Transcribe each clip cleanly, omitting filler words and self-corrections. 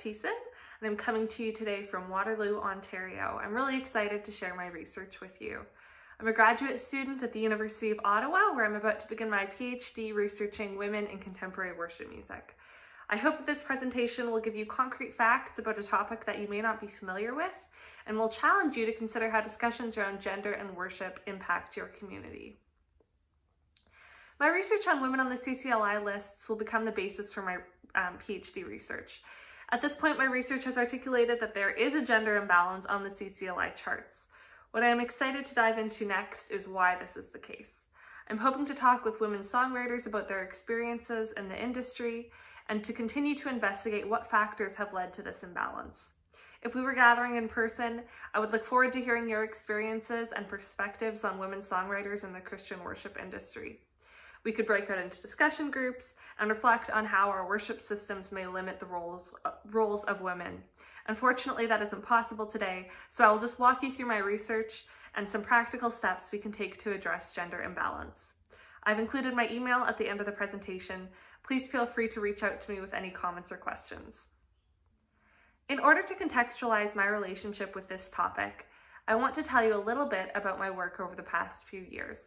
Thiessen, and I'm coming to you today from Waterloo, Ontario. I'm really excited to share my research with you. I'm a graduate student at the University of Ottawa, where I'm about to begin my PhD researching women in contemporary worship music. I hope that this presentation will give you concrete facts about a topic that you may not be familiar with, and will challenge you to consider how discussions around gender and worship impact your community. My research on women on the CCLI lists will become the basis for my PhD research. At this point, my research has articulated that there is a gender imbalance on the CCLI charts. What I am excited to dive into next is why this is the case. I'm hoping to talk with women songwriters about their experiences in the industry and to continue to investigate what factors have led to this imbalance. If we were gathering in person, I would look forward to hearing your experiences and perspectives on women songwriters in the Christian worship industry. We could break out into discussion groups and reflect on how our worship systems may limit the roles of women. Unfortunately, that isn't possible today, so I will just walk you through my research and some practical steps we can take to address gender imbalance. I've included my email at the end of the presentation. Please feel free to reach out to me with any comments or questions. In order to contextualize my relationship with this topic, I want to tell you a little bit about my work over the past few years.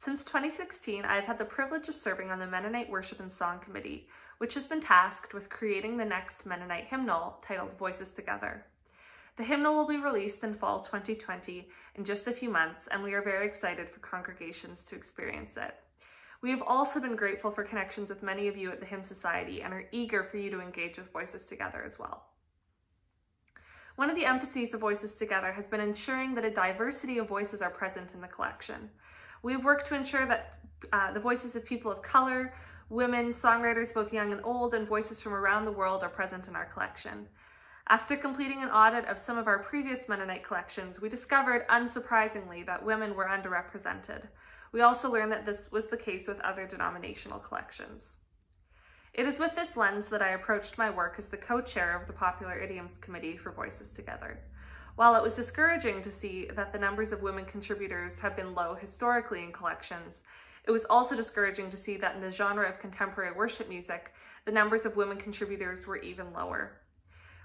Since 2016, I have had the privilege of serving on the Mennonite Worship and Song Committee, which has been tasked with creating the next Mennonite hymnal titled Voices Together. The hymnal will be released in fall 2020 in just a few months, and we are very excited for congregations to experience it. We have also been grateful for connections with many of you at the Hymn Society and are eager for you to engage with Voices Together as well. One of the emphases of Voices Together has been ensuring that a diversity of voices are present in the collection. We've worked to ensure that the voices of people of color, women, songwriters both young and old, and voices from around the world are present in our collection. After completing an audit of some of our previous Mennonite collections, we discovered, unsurprisingly, that women were underrepresented. We also learned that this was the case with other denominational collections. It is with this lens that I approached my work as the co-chair of the Popular Idioms Committee for Voices Together. While it was discouraging to see that the numbers of women contributors have been low historically in collections, it was also discouraging to see that in the genre of contemporary worship music, the numbers of women contributors were even lower.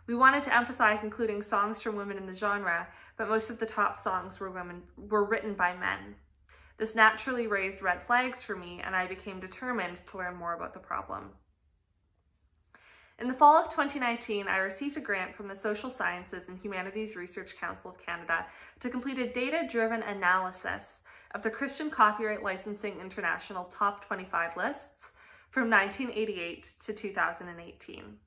We wanted to emphasize including songs from women in the genre, but most of the top songs were written by men. This naturally raised red flags for me, and I became determined to learn more about the problem. In the fall of 2019, I received a grant from the Social Sciences and Humanities Research Council of Canada to complete a data-driven analysis of the Christian Copyright Licensing International Top 25 lists from 1988 to 2018.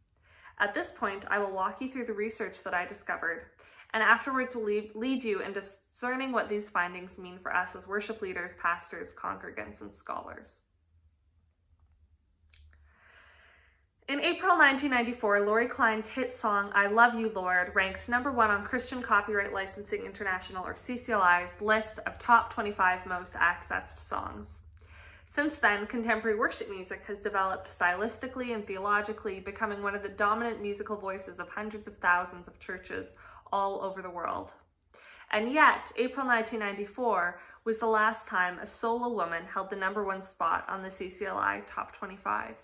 At this point, I will walk you through the research that I discovered, and afterwards will lead you in discerning what these findings mean for us as worship leaders, pastors, congregants, and scholars. In April 1994, Lori Klein's hit song, I Love You, Lord, ranked #1 on Christian Copyright Licensing International, or CCLI's, list of top 25 most accessed songs. Since then, contemporary worship music has developed stylistically and theologically, becoming one of the dominant musical voices of hundreds of thousands of churches all over the world. And yet, April 1994 was the last time a solo woman held the #1 spot on the CCLI Top 25.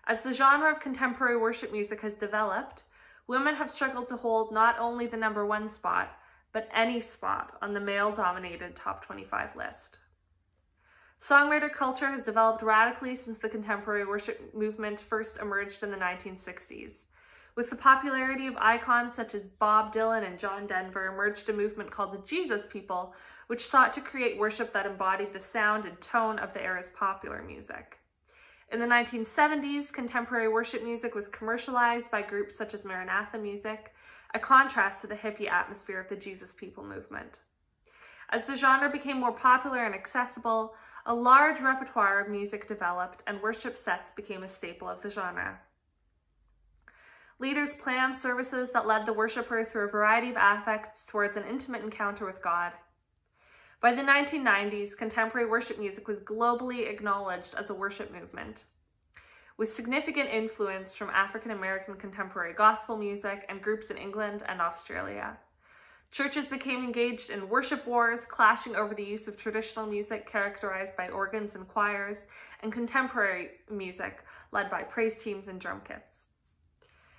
As the genre of contemporary worship music has developed, women have struggled to hold not only the #1 spot, but any spot on the male-dominated Top 25 list. Songwriter culture has developed radically since the contemporary worship movement first emerged in the 1960s. With the popularity of icons such as Bob Dylan and John Denver, emerged a movement called the Jesus People, which sought to create worship that embodied the sound and tone of the era's popular music. In the 1970s, contemporary worship music was commercialized by groups such as Maranatha Music, a contrast to the hippie atmosphere of the Jesus People movement. As the genre became more popular and accessible, a large repertoire of music developed and worship sets became a staple of the genre. Leaders planned services that led the worshiper through a variety of affects towards an intimate encounter with God. By the 1990s, contemporary worship music was globally acknowledged as a worship movement, with significant influence from African-American contemporary gospel music and groups in England and Australia. Churches became engaged in worship wars, clashing over the use of traditional music characterized by organs and choirs, and contemporary music led by praise teams and drum kits.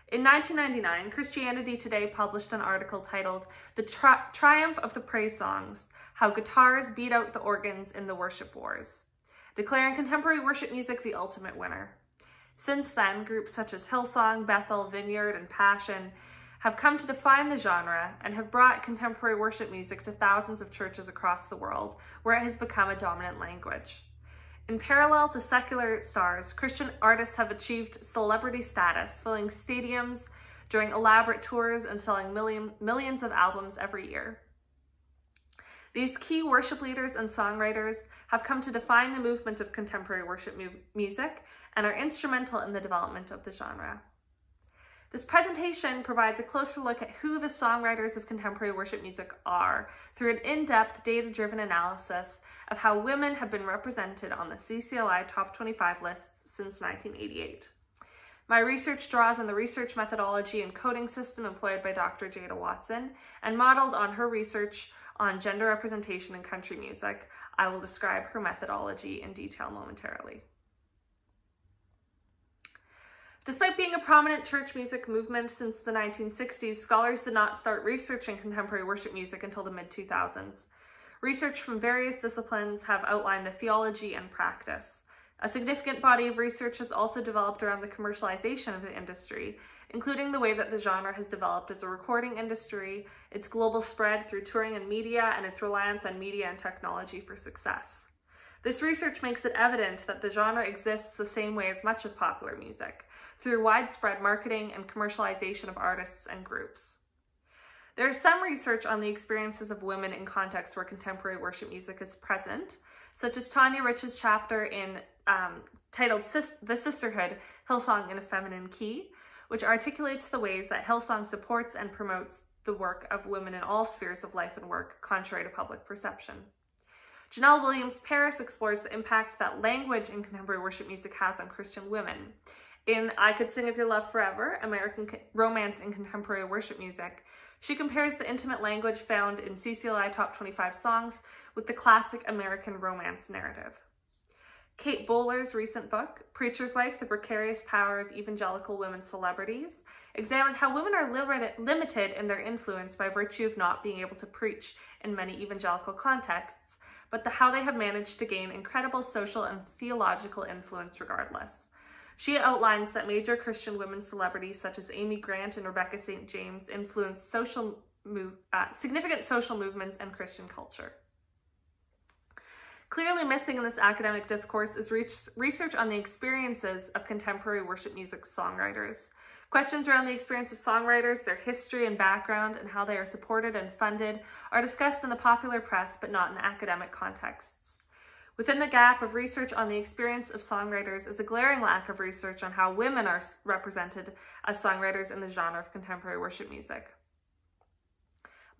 In 1999, Christianity Today published an article titled "The Triumph of the Praise Songs: How Guitars Beat Out the Organs in the Worship Wars," declaring contemporary worship music the ultimate winner. Since then, groups such as Hillsong, Bethel, Vineyard, and Passion have come to define the genre and have brought contemporary worship music to thousands of churches across the world, where it has become a dominant language. In parallel to secular stars, Christian artists have achieved celebrity status, filling stadiums during elaborate tours and selling millions of albums every year. These key worship leaders and songwriters have come to define the movement of contemporary worship music and are instrumental in the development of the genre. This presentation provides a closer look at who the songwriters of contemporary worship music are through an in-depth, data-driven analysis of how women have been represented on the CCLI Top 25 lists since 1988. My research draws on the research methodology and coding system employed by Dr. Jada Watson and modeled on her research on gender representation in country music. I will describe her methodology in detail momentarily. Despite being a prominent church music movement since the 1960s, scholars did not start researching contemporary worship music until the mid-2000s. Research from various disciplines have outlined the theology and practice. A significant body of research has also developed around the commercialization of the industry, including the way that the genre has developed as a recording industry, its global spread through touring and media, and its reliance on media and technology for success. This research makes it evident that the genre exists the same way as much of popular music, through widespread marketing and commercialization of artists and groups. There is some research on the experiences of women in contexts where contemporary worship music is present, such as Tanya Rich's chapter titled "The Sisterhood, Hillsong in a Feminine Key," which articulates the ways that Hillsong supports and promotes the work of women in all spheres of life and work, contrary to public perception. Janelle Williams-Paris explores the impact that language in contemporary worship music has on Christian women. In "I Could Sing of Your Love Forever, American Romance in Contemporary Worship Music," she compares the intimate language found in CCLI Top 25 songs with the classic American romance narrative. Kate Bowler's recent book, Preacher's Wife: The Precarious Power of Evangelical Women Celebrities, examines how women are limited in their influence by virtue of not being able to preach in many evangelical contexts, but how they have managed to gain incredible social and theological influence regardless. She outlines that major Christian women celebrities such as Amy Grant and Rebecca St. James influenced significant social movements and Christian culture. Clearly missing in this academic discourse is research on the experiences of contemporary worship music songwriters. Questions around the experience of songwriters, their history and background, and how they are supported and funded are discussed in the popular press, but not in academic contexts. Within the gap of research on the experience of songwriters is a glaring lack of research on how women are represented as songwriters in the genre of contemporary worship music.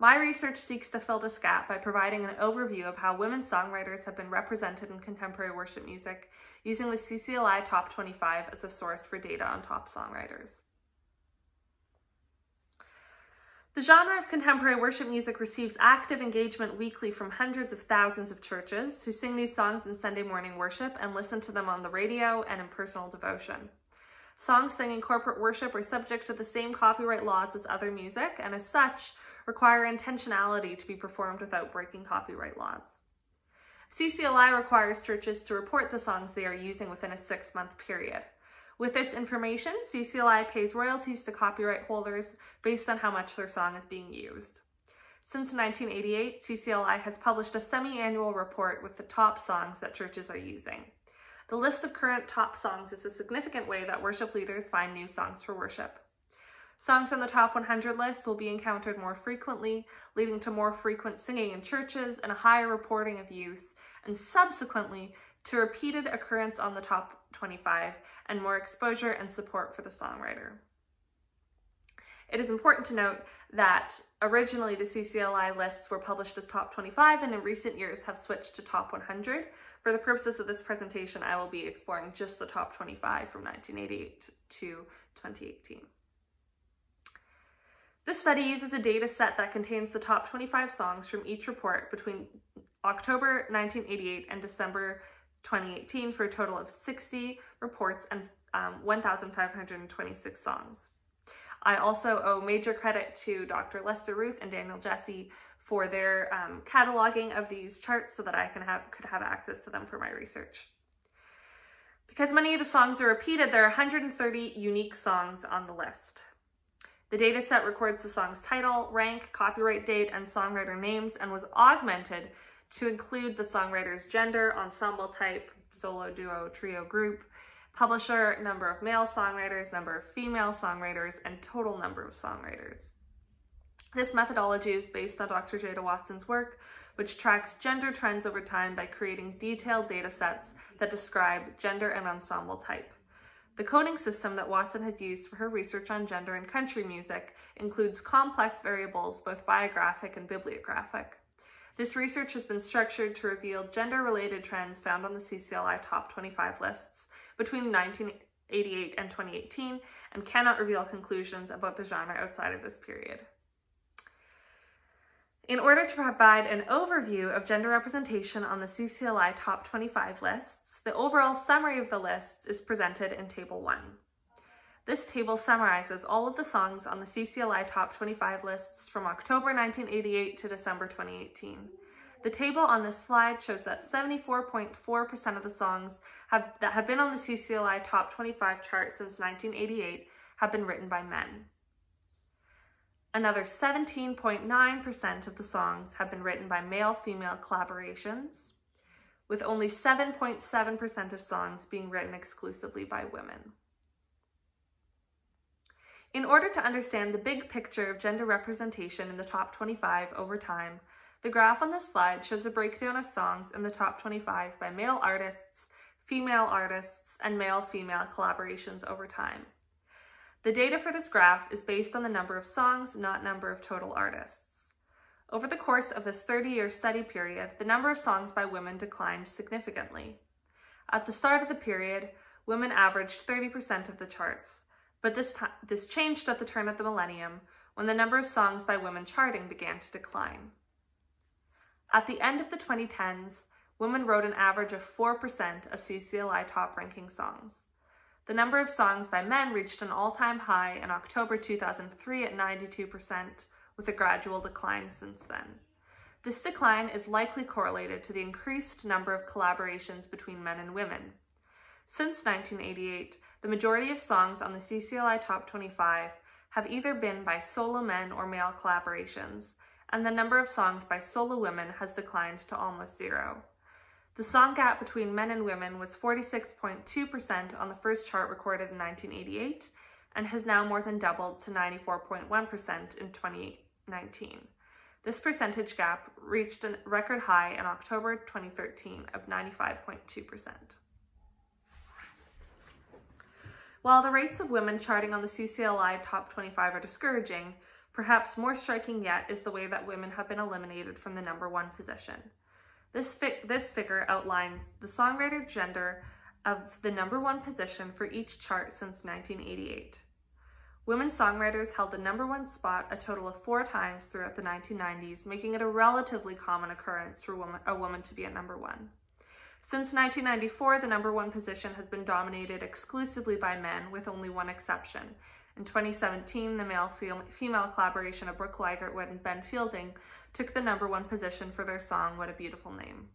My research seeks to fill this gap by providing an overview of how women songwriters have been represented in contemporary worship music, using the CCLI Top 25 as a source for data on top songwriters. The genre of contemporary worship music receives active engagement weekly from hundreds of thousands of churches who sing these songs in Sunday morning worship and listen to them on the radio and in personal devotion. Songs sung in corporate worship are subject to the same copyright laws as other music, and as such, require intentionality to be performed without breaking copyright laws. CCLI requires churches to report the songs they are using within a 6-month period. With this information, CCLI pays royalties to copyright holders based on how much their song is being used. Since 1988, CCLI has published a semi-annual report with the top songs that churches are using. The list of current top songs is a significant way that worship leaders find new songs for worship. Songs on the top 100 list will be encountered more frequently, leading to more frequent singing in churches and a higher reporting of use, and subsequently to repeated occurrence on the top 25 and more exposure and support for the songwriter. It is important to note that originally the CCLI lists were published as top 25 and in recent years have switched to top 100. For the purposes of this presentation, I will be exploring just the top 25 from 1988 to 2018. This study uses a data set that contains the top 25 songs from each report between October 1988 and December 2018 for a total of 60 reports and 1,526 songs. I also owe major credit to Dr. Lester Ruth and Daniel Jesse for their cataloging of these charts so that I could have access to them for my research. Because many of the songs are repeated, there are 130 unique songs on the list. The dataset records the song's title, rank, copyright date, and songwriter names, and was augmented to include the songwriter's gender, ensemble type, solo, duo, trio, group, publisher, number of male songwriters, number of female songwriters, and total number of songwriters. This methodology is based on Dr. Jada Watson's work, which tracks gender trends over time by creating detailed data sets that describe gender and ensemble type. The coding system that Watson has used for her research on gender in country music includes complex variables, both biographic and bibliographic. This research has been structured to reveal gender-related trends found on the CCLI Top 25 lists between 1988 and 2018 and cannot reveal conclusions about the genre outside of this period. In order to provide an overview of gender representation on the CCLI Top 25 lists, the overall summary of the lists is presented in Table 1. This table summarizes all of the songs on the CCLI Top 25 lists from October 1988 to December 2018. The table on this slide shows that 74.4% of the songs that have been on the CCLI Top 25 chart since 1988 have been written by men. Another 17.9% of the songs have been written by male-female collaborations, with only 7.7% of songs being written exclusively by women. In order to understand the big picture of gender representation in the top 25 over time, the graph on this slide shows a breakdown of songs in the top 25 by male artists, female artists, and male-female collaborations over time. The data for this graph is based on the number of songs, not number of total artists. Over the course of this 30-year study period, the number of songs by women declined significantly. At the start of the period, women averaged 30% of the charts, but this changed at the turn of the millennium when the number of songs by women charting began to decline. At the end of the 2010s, women wrote an average of 4% of CCLI top-ranking songs. The number of songs by men reached an all-time high in October 2003 at 92%, with a gradual decline since then. This decline is likely correlated to the increased number of collaborations between men and women. Since 1988, the majority of songs on the CCLI Top 25 have either been by solo men or male collaborations, and the number of songs by solo women has declined to almost zero. The song gap between men and women was 46.2% on the first chart recorded in 1988 and has now more than doubled to 94.1% in 2019. This percentage gap reached a record high in October 2013 of 95.2%. While the rates of women charting on the CCLI Top 25 are discouraging, perhaps more striking yet is the way that women have been eliminated from the #1 position. This figure outlines the songwriter gender of the #1 position for each chart since 1988. Women songwriters held the #1 spot a total of 4 times throughout the 1990s, making it a relatively common occurrence for a woman to be at #1. Since 1994, the #1 position has been dominated exclusively by men, with only one exception. In 2017, the male-female collaboration of Brooke Ligertwood and Ben Fielding took the #1 position for their song, What a Beautiful Name.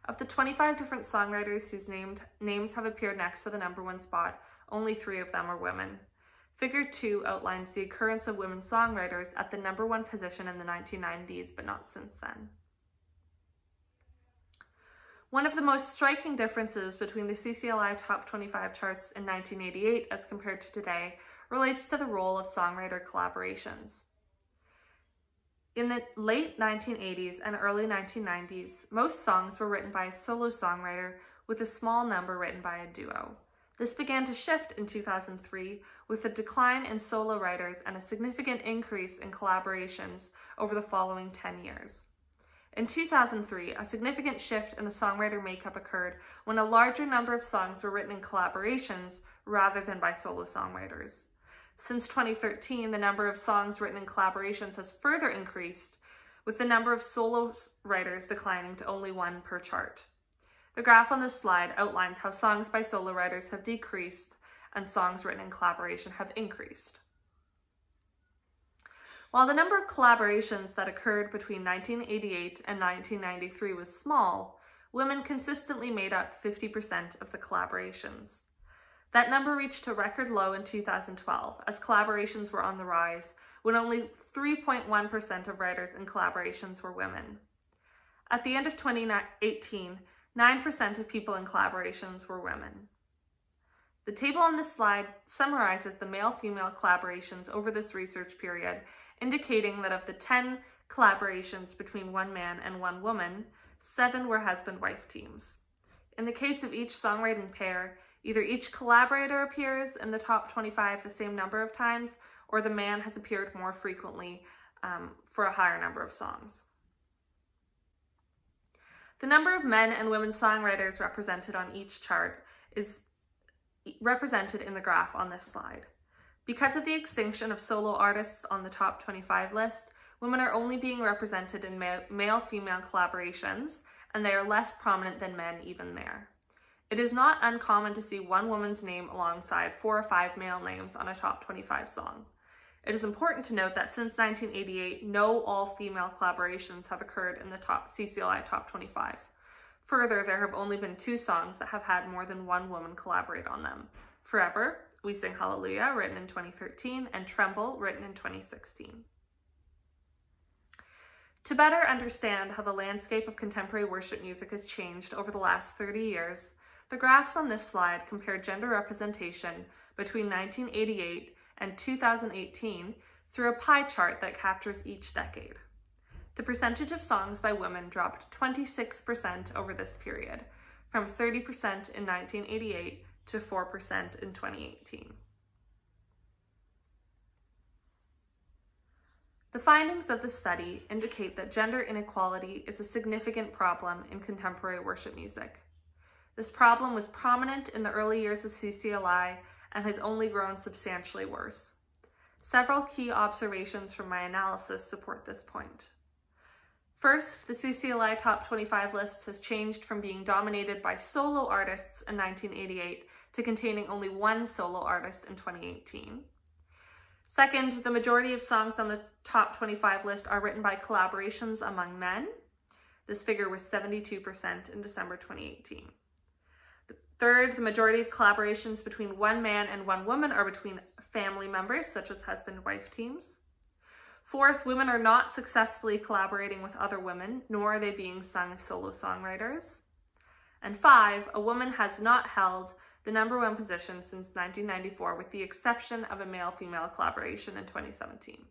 Of the 25 different songwriters whose names have appeared next to the #1 spot, only 3 of them are women. Figure 2 outlines the occurrence of women songwriters at the #1 position in the 1990s, but not since then. One of the most striking differences between the CCLI Top 25 charts in 1988 as compared to today relates to the role of songwriter collaborations. In the late 1980s and early 1990s, most songs were written by a solo songwriter with a small number written by a duo. This began to shift in 2003 with a decline in solo writers and a significant increase in collaborations over the following 10 years. In 2003, a significant shift in the songwriter makeup occurred when a larger number of songs were written in collaborations rather than by solo songwriters. Since 2013, the number of songs written in collaborations has further increased, with the number of solo writers declining to only 1 per chart. The graph on this slide outlines how songs by solo writers have decreased and songs written in collaboration have increased. While the number of collaborations that occurred between 1988 and 1993 was small, women consistently made up 50% of the collaborations. That number reached a record low in 2012, as collaborations were on the rise, when only 3.1% of writers in collaborations were women. At the end of 2018, 9% of people in collaborations were women. The table on this slide summarizes the male-female collaborations over this research period, indicating that of the 10 collaborations between one man and one woman, 7 were husband-wife teams. In the case of each songwriting pair, either each collaborator appears in the top 25 the same number of times, or the man has appeared more frequently for a higher number of songs. The number of men and women songwriters represented on each chart is represented in the graph on this slide. Because of the extinction of solo artists on the top 25 list, women are only being represented in male-female collaborations, and they are less prominent than men even there. It is not uncommon to see one woman's name alongside 4 or 5 male names on a top 25 song. It is important to note that since 1988, no all-female collaborations have occurred in the CCLI top 25. Further, there have only been 2 songs that have had more than one woman collaborate on them: Forever, We Sing Hallelujah, written in 2013, and Tremble, written in 2016. To better understand how the landscape of contemporary worship music has changed over the last 30 years, the graphs on this slide compare gender representation between 1988 and 2018 through a pie chart that captures each decade. The percentage of songs by women dropped 26% over this period, from 30% in 1988 to 4% in 2018. The findings of the study indicate that gender inequality is a significant problem in contemporary worship music. This problem was prominent in the early years of CCLI and has only grown substantially worse. Several key observations from my analysis support this point. First, the CCLI Top 25 list has changed from being dominated by solo artists in 1988 to containing only one solo artist in 2018. Second, the majority of songs on the Top 25 list are written by collaborations among men. This figure was 72% in December 2018. Third, the majority of collaborations between one man and one woman are between family members, such as husband-wife teams. Fourth, women are not successfully collaborating with other women, nor are they being sung as solo songwriters. And 5, a woman has not held the #1 position since 1994, with the exception of a male-female collaboration in 2017.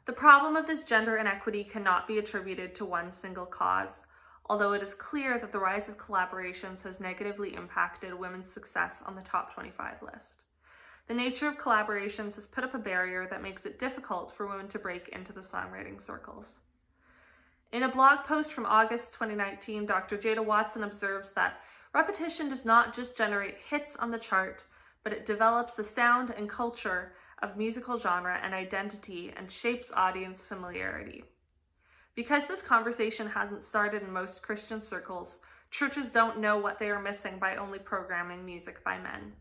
The problem of this gender inequity cannot be attributed to one single cause, although it is clear that the rise of collaborations has negatively impacted women's success on the Top 25 list. The nature of collaborations has put up a barrier that makes it difficult for women to break into the songwriting circles. In a blog post from August 2019, Dr. Jada Watson observes that repetition does not just generate hits on the chart, but it develops the sound and culture of musical genre and identity and shapes audience familiarity. Because this conversation hasn't started in most Christian circles, churches don't know what they are missing by only programming music by men.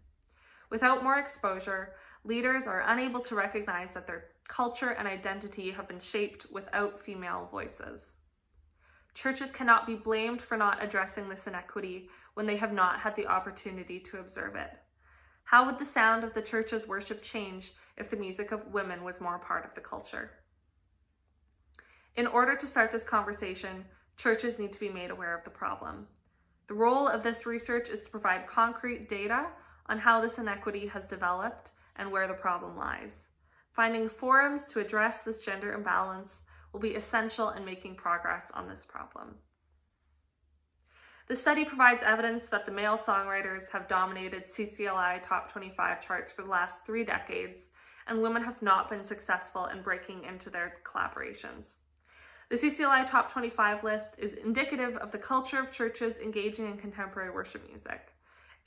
Without more exposure, leaders are unable to recognize that their culture and identity have been shaped without female voices. Churches cannot be blamed for not addressing this inequity when they have not had the opportunity to observe it. How would the sound of the church's worship change if the music of women was more part of the culture? In order to start this conversation, churches need to be made aware of the problem. The role of this research is to provide concrete data on how this inequity has developed and where the problem lies. Finding forums to address this gender imbalance will be essential in making progress on this problem. The study provides evidence that the male songwriters have dominated CCLI Top 25 charts for the last 3 decades, and women have not been successful in breaking into their collaborations. The CCLI Top 25 list is indicative of the culture of churches engaging in contemporary worship music.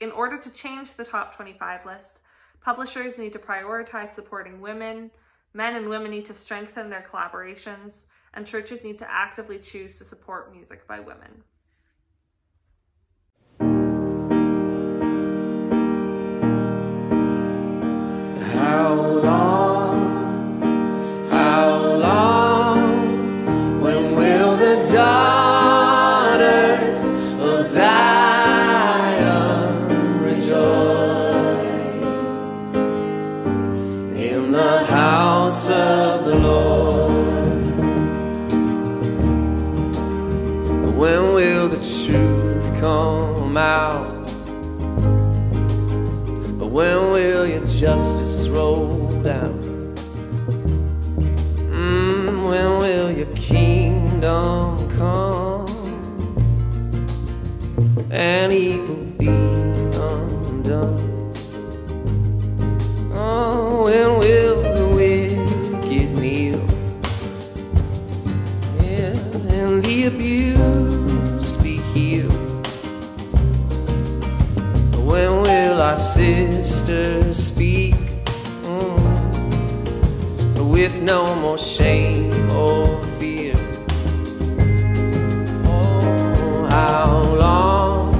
In order to change the Top 25 list, publishers need to prioritize supporting women, men and women need to strengthen their collaborations, and churches need to actively choose to support music by women. How long When will the truth come out? When will your justice roll down? When will your kingdom come and evil be undone? Oh, when will the wicked kneel? Yeah, and the abused be healed? When will our sisters speak with no more shame or fear? Oh, how long,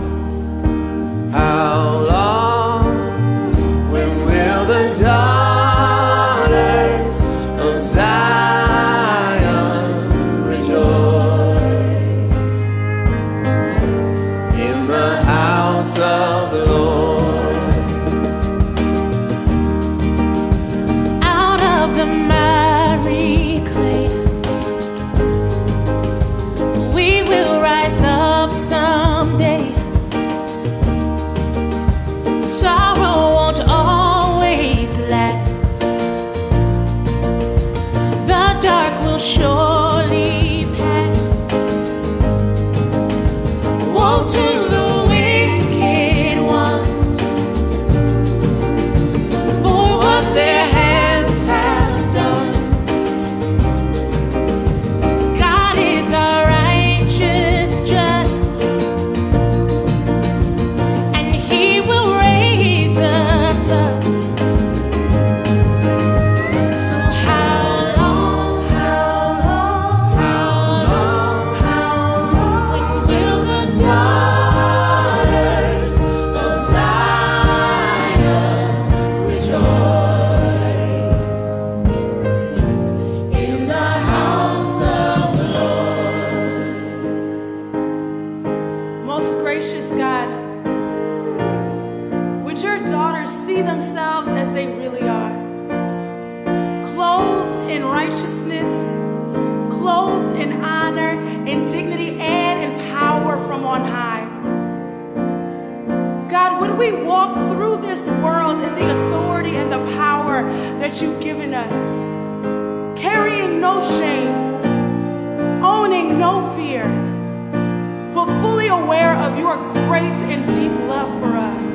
how long? When will the daughters of Zion rejoice in the house of the Lord? Surely pass. Woe to the wicked ones for what their hands have done. God is our righteous judge, and He will raise us up. Themselves as they really are, clothed in righteousness, clothed in honor, in dignity, and in power from on high. God, would we walk through this world in the authority and the power that you've given us, carrying no shame, owning no fear, but fully aware of your great and deep love for us.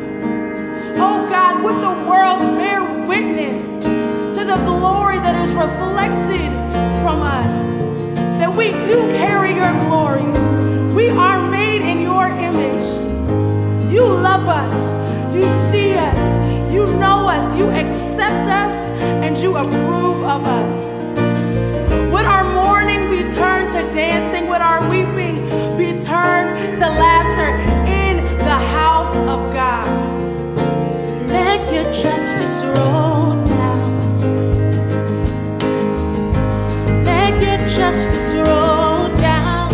Oh God, would the world bear witness to the glory that is reflected from us, that we do carry your glory. We are made in your image. You love us, you see us, you know us, you accept us, and you approve of us. Would our mourning be turned to dancing? Would our weeping be turned to laughter in the house of God? Let your justice roll down. Let your justice roll down.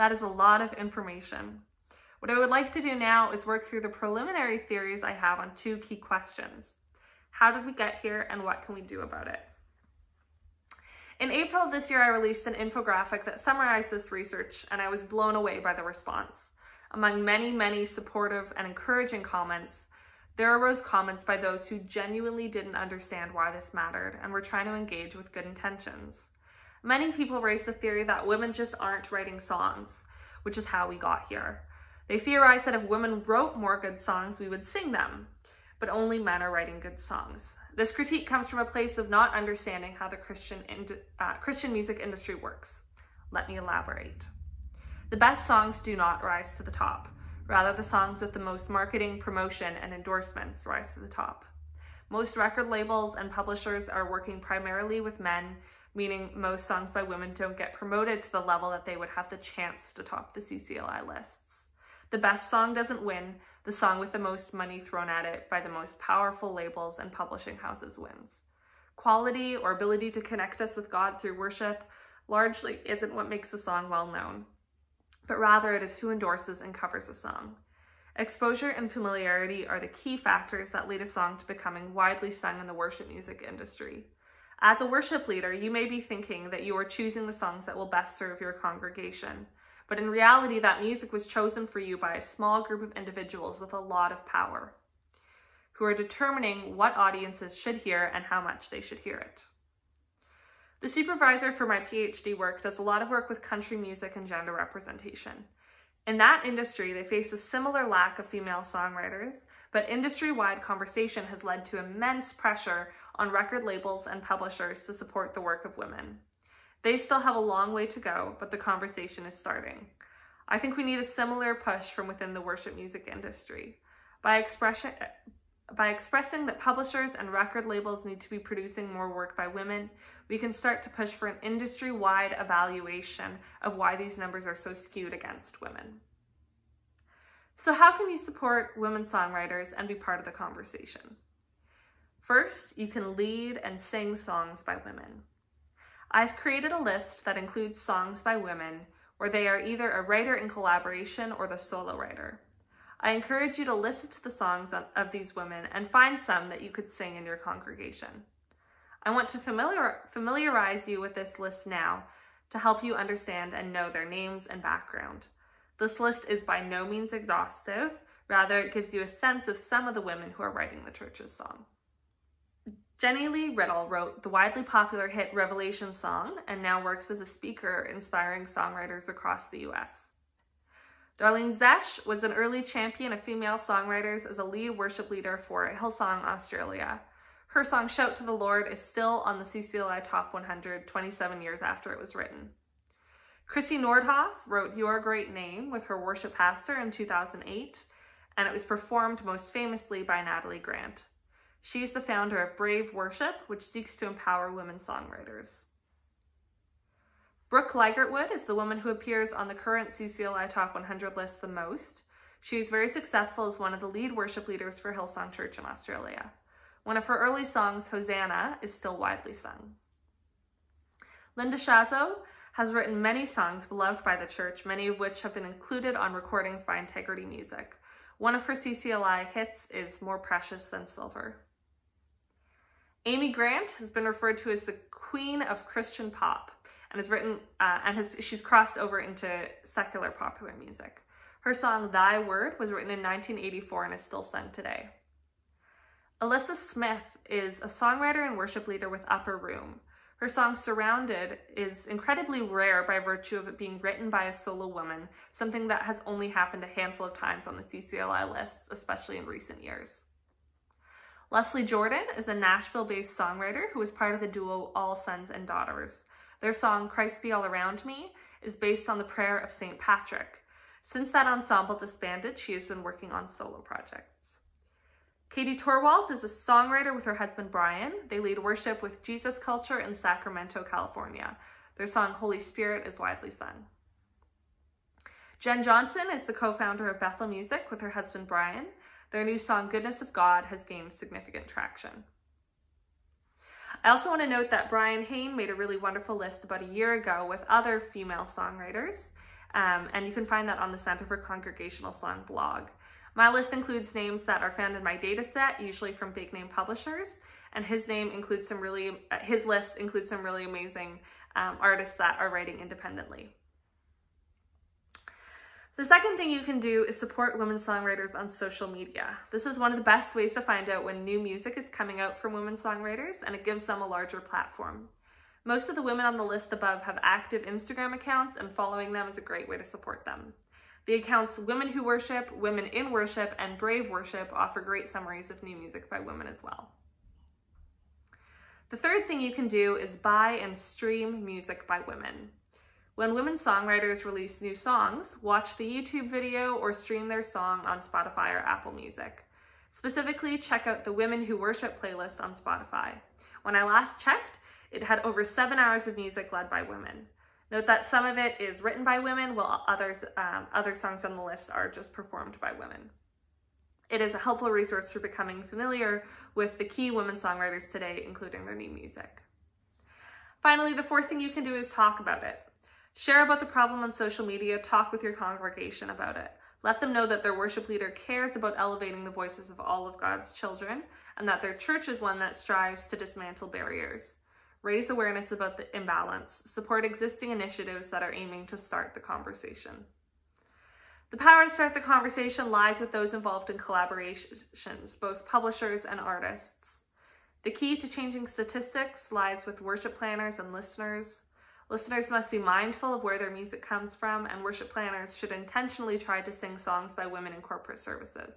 That is a lot of information. What I would like to do now is work through the preliminary theories I have on 2 key questions. How did we get here, and what can we do about it? In April of this year, I released an infographic that summarized this research, and I was blown away by the response. Among many, many supportive and encouraging comments, there arose comments by those who genuinely didn't understand why this mattered and were trying to engage with good intentions. Many people raised the theory that women just aren't writing songs, which is how we got here. They theorized that if women wrote more good songs, we would sing them, but only men are writing good songs. This critique comes from a place of not understanding how the Christian music industry works. Let me elaborate. The best songs do not rise to the top. Rather, the songs with the most marketing, promotion, and endorsements rise to the top. Most record labels and publishers are working primarily with men, meaning most songs by women don't get promoted to the level that they would have the chance to top the CCLI lists. The best song doesn't win. The song with the most money thrown at it by the most powerful labels and publishing houses wins. Quality or ability to connect us with God through worship largely isn't what makes a song well known, but rather it is who endorses and covers a song. Exposure and familiarity are the key factors that lead a song to becoming widely sung in the worship music industry. As a worship leader, you may be thinking that you are choosing the songs that will best serve your congregation. But in reality, that music was chosen for you by a small group of individuals with a lot of power, who are determining what audiences should hear and how much they should hear it. The supervisor for my PhD work does a lot of work with country music and gender representation. In that industry, they face a similar lack of female songwriters, but industry-wide conversation has led to immense pressure on record labels and publishers to support the work of women. They still have a long way to go, but the conversation is starting. I think we need a similar push from within the worship music industry. By expressing that publishers and record labels need to be producing more work by women, we can start to push for an industry-wide evaluation of why these numbers are so skewed against women. So how can you support women songwriters and be part of the conversation? First, you can lead and sing songs by women. I've created a list that includes songs by women where they are either a writer in collaboration or the solo writer. I encourage you to listen to the songs of these women and find some that you could sing in your congregation. I want to familiarize you with this list now to help you understand and know their names and background. This list is by no means exhaustive, rather it gives you a sense of some of the women who are writing the church's song. Jenny Lee Riddle wrote the widely popular hit Revelation song and now works as a speaker inspiring songwriters across the US. Darlene Zesch was an early champion of female songwriters as a lead worship leader for Hillsong Australia. Her song Shout to the Lord is still on the CCLI Top 100 27 years after it was written. Chrissy Nordhoff wrote Your Great Name with her worship pastor in 2008, and it was performed most famously by Natalie Grant. She's the founder of Brave Worship, which seeks to empower women songwriters. Brooke Ligertwood is the woman who appears on the current CCLI Top 100 list the most. She is very successful as one of the lead worship leaders for Hillsong Church in Australia. One of her early songs, Hosanna, is still widely sung. Linda Shazo has written many songs beloved by the church, many of which have been included on recordings by Integrity Music. One of her CCLI hits is More Precious Than Silver. Amy Grant has been referred to as the queen of Christian pop and has written she's crossed over into secular popular music. Her song Thy Word was written in 1984 and is still sung today. Alyssa Smith is a songwriter and worship leader with Upper Room. Her song Surrounded is incredibly rare by virtue of it being written by a solo woman, something that has only happened a handful of times on the CCLI lists, especially in recent years. Leslie Jordan is a Nashville-based songwriter who is part of the duo All Sons and Daughters. Their song Christ Be All Around Me is based on the prayer of St. Patrick. Since that ensemble disbanded, she has been working on solo projects. Katie Torwalt is a songwriter with her husband Brian. They lead worship with Jesus Culture in Sacramento, California. Their song Holy Spirit is widely sung. Jen Johnson is the co-founder of Bethel Music with her husband Brian. Their new song Goodness of God has gained significant traction. I also want to note that Brian Hain made a really wonderful list about a year ago with other female songwriters, and you can find that on the Center for Congregational Song blog. My list includes names that are found in my data set, usually from big name publishers, and his list includes some really amazing artists that are writing independently. The second thing you can do is support women songwriters on social media. This is one of the best ways to find out when new music is coming out from women songwriters, and it gives them a larger platform. Most of the women on the list above have active Instagram accounts, and following them is a great way to support them. The accounts Women Who Worship, Women in Worship, and Brave Worship offer great summaries of new music by women as well. The third thing you can do is buy and stream music by women. When women songwriters release new songs, watch the YouTube video or stream their song on Spotify or Apple Music. Specifically, check out the Women Who Worship playlist on Spotify. When I last checked, it had over 7 hours of music led by women. Note that some of it is written by women, while other songs on the list are just performed by women. It is a helpful resource for becoming familiar with the key women songwriters today, including their new music. Finally, the fourth thing you can do is talk about it. Share about the problem on social media, talk with your congregation about it. Let them know that their worship leader cares about elevating the voices of all of God's children, and that their church is one that strives to dismantle barriers. Raise awareness about the imbalance. Support existing initiatives that are aiming to start the conversation. The power to start the conversation lies with those involved in collaborations, both publishers and artists. The key to changing statistics lies with worship planners and listeners. Listeners must be mindful of where their music comes from, and worship planners should intentionally try to sing songs by women in corporate services.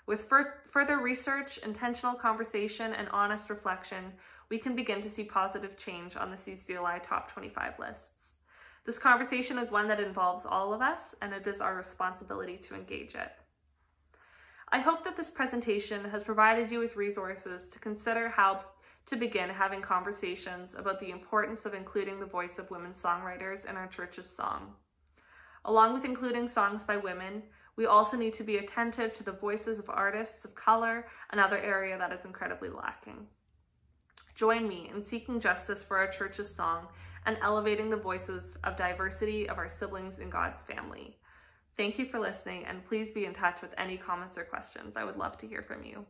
With further research, intentional conversation, and honest reflection, we can begin to see positive change on the CCLI Top 25 lists. This conversation is one that involves all of us, and it is our responsibility to engage it. I hope that this presentation has provided you with resources to consider how to begin having conversations about the importance of including the voice of women songwriters in our church's song. Along with including songs by women, we also need to be attentive to the voices of artists of color, another area that is incredibly lacking. Join me in seeking justice for our church's song and elevating the voices of diversity of our siblings in God's family. Thank you for listening, and please be in touch with any comments or questions. I would love to hear from you.